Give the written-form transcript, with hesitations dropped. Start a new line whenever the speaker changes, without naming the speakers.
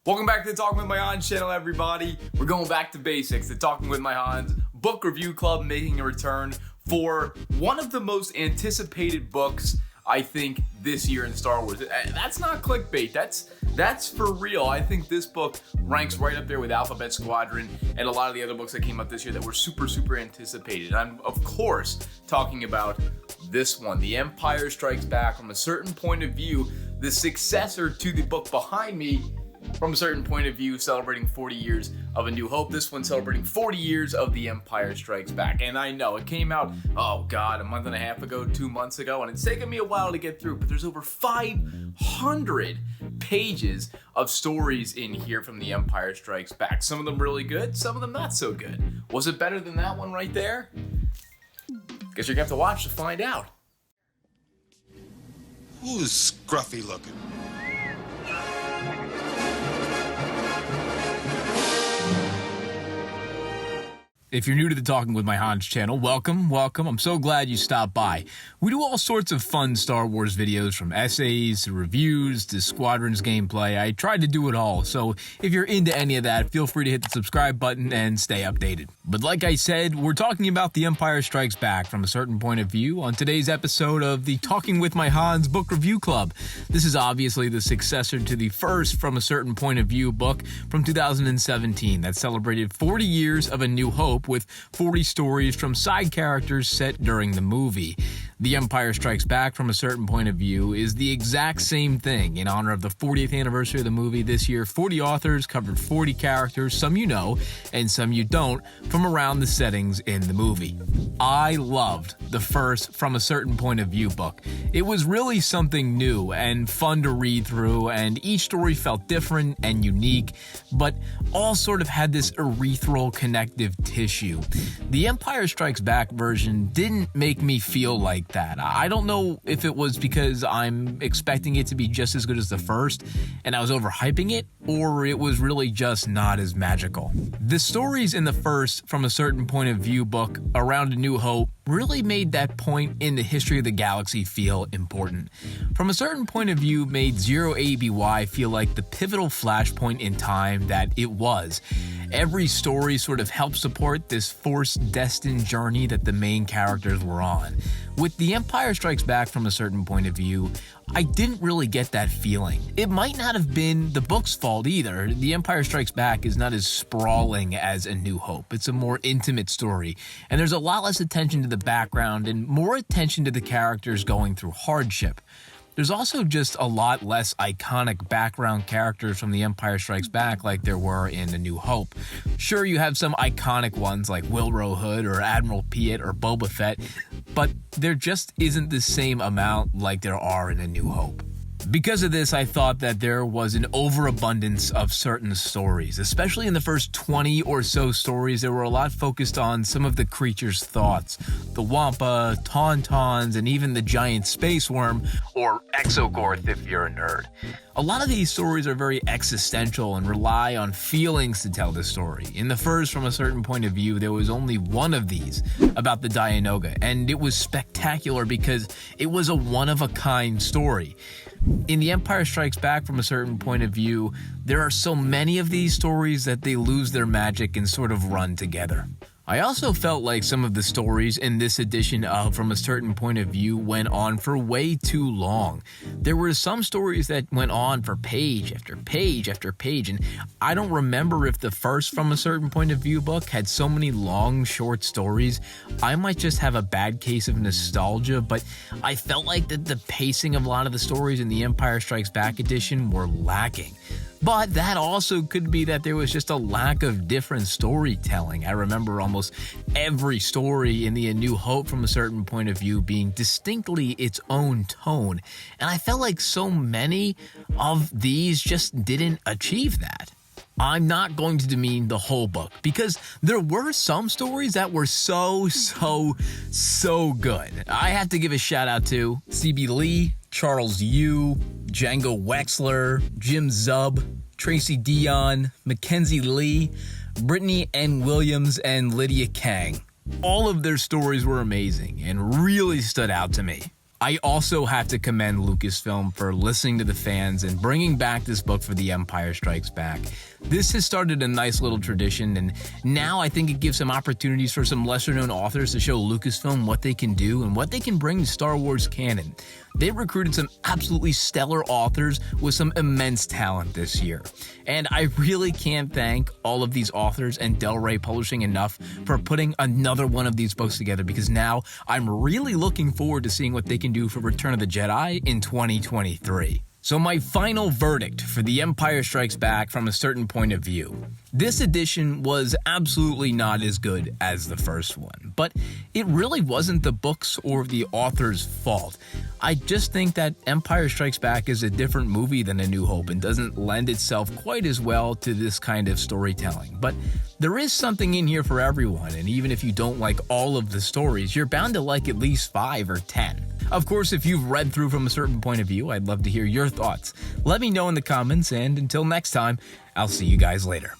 Welcome back to the Talking with My Hans channel, everybody. We're going back to basics. The Talking with My Hans book review club making a return for one of the most anticipated books, I think, this year in Star Wars. That's not clickbait. That's for real. I think this book ranks right up there with Alphabet Squadron and a lot of the other books that came out this year that were super anticipated. I'm, of course, talking about this one, The Empire Strikes Back, from a certain point of view, the successor to the book behind me, from a certain point of view, celebrating 40 years of A New Hope. This one celebrating 40 years of The Empire Strikes Back. And I know, it came out, oh God, a month and a half ago, 2 months ago, and it's taken me a while to get through, but there's over 500 pages of stories in here from The Empire Strikes Back. Some of them really good, some of them not so good. Was it better than that one right there? Guess you're gonna have to watch to find out.
Who's scruffy looking?
If you're new to the Talking with My Hans channel, welcome. I'm so glad you stopped by. We do all sorts of fun Star Wars videos, from essays to reviews to Squadrons gameplay. I tried to do it all, so if you're into any of that, feel free to hit the subscribe button and stay updated. But like I said, we're talking about The Empire Strikes Back from a certain point of view on today's episode of the Talking with My Hans book review club. This is obviously the successor to the first From a Certain Point of View book from 2017 that celebrated 40 years of A New Hope, with 40 stories from side characters set during the movie. The Empire Strikes Back from a certain point of view is the exact same thing. In honor of the 40th anniversary of the movie this year, 40 authors covered 40 characters, some you know and some you don't, from around the settings in the movie. I loved the first From a Certain Point of View book. It was really something new and fun to read through, and each story felt different and unique, but all sort of had this ethereal connective tissue. The Empire Strikes Back version didn't make me feel like that. I don't know if it was because I'm expecting it to be just as good as the first and I was overhyping it, or it was really just not as magical. The stories in the first From a Certain Point of View book around A New Hope really made that point in the history of the galaxy feel important. From a Certain Point of View made Zero ABY feel like the pivotal flashpoint in time that it was. Every story sort of helped support this Force-destined journey that the main characters were on. With The Empire Strikes Back from a certain point of view, I didn't really get that feeling. It might not have been the book's fault either. The Empire Strikes Back is not as sprawling as A New Hope. It's a more intimate story, and there's a lot less attention to the background and more attention to the characters going through hardship. There's also just a lot less iconic background characters from The Empire Strikes Back like there were in A New Hope. Sure, you have some iconic ones like Wilro Hood or Admiral Piett or Boba Fett, but there just isn't the same amount like there are in A New Hope. Because of this, I thought that there was an overabundance of certain stories. Especially in the first 20 or so stories, there were a lot focused on some of the creatures' thoughts. The Wampa, Tauntauns, and even the giant space worm, or Exogorth if you're a nerd. A lot of these stories are very existential and rely on feelings to tell the story. In the first From a Certain Point of View, there was only one of these, about the Dianoga, and it was spectacular because it was a one-of-a-kind story. In The Empire Strikes Back from a certain point of view, there are so many of these stories that they lose their magic and sort of run together. I also felt like some of the stories in this edition of From a Certain Point of View went on for way too long. There were some stories that went on for page after page after page, and I don't remember if the first From a Certain Point of View book had so many long, short stories. I might just have a bad case of nostalgia, but I felt like the pacing of a lot of the stories in the Empire Strikes Back edition were lacking. But that also could be that there was just a lack of different storytelling. I remember almost every story in the A New Hope From a Certain Point of View being distinctly its own tone, and I felt like so many of these just didn't achieve that. I'm not going to demean the whole book, because there were some stories that were so good. I have to give a shout out to C.B. Lee, Charles Yu, Django Wexler, Jim Zub, Tracy Dion, Mackenzie Lee, Brittany N. Williams, and Lydia Kang. All of their stories were amazing and really stood out to me. I also have to commend Lucasfilm for listening to the fans and bringing back this book for The Empire Strikes Back. This has started a nice little tradition, and now I think it gives some opportunities for some lesser-known authors to show Lucasfilm what they can do and what they can bring to Star Wars canon. They recruited some absolutely stellar authors with some immense talent this year. And I really can't thank all of these authors and Del Rey Publishing enough for putting another one of these books together, because now I'm really looking forward to seeing what they can do for Return of the Jedi in 2023. So my final verdict for The Empire Strikes Back from a certain point of view. This edition was absolutely not as good as the first one, but it really wasn't the book's or the author's fault. I just think that Empire Strikes Back is a different movie than A New Hope and doesn't lend itself quite as well to this kind of storytelling. But there is something in here for everyone, and even if you don't like all of the stories, you're bound to like at least 5 or 10. Of course, if you've read through from a certain point of view, I'd love to hear your thoughts. Let me know in the comments, and until next time, I'll see you guys later.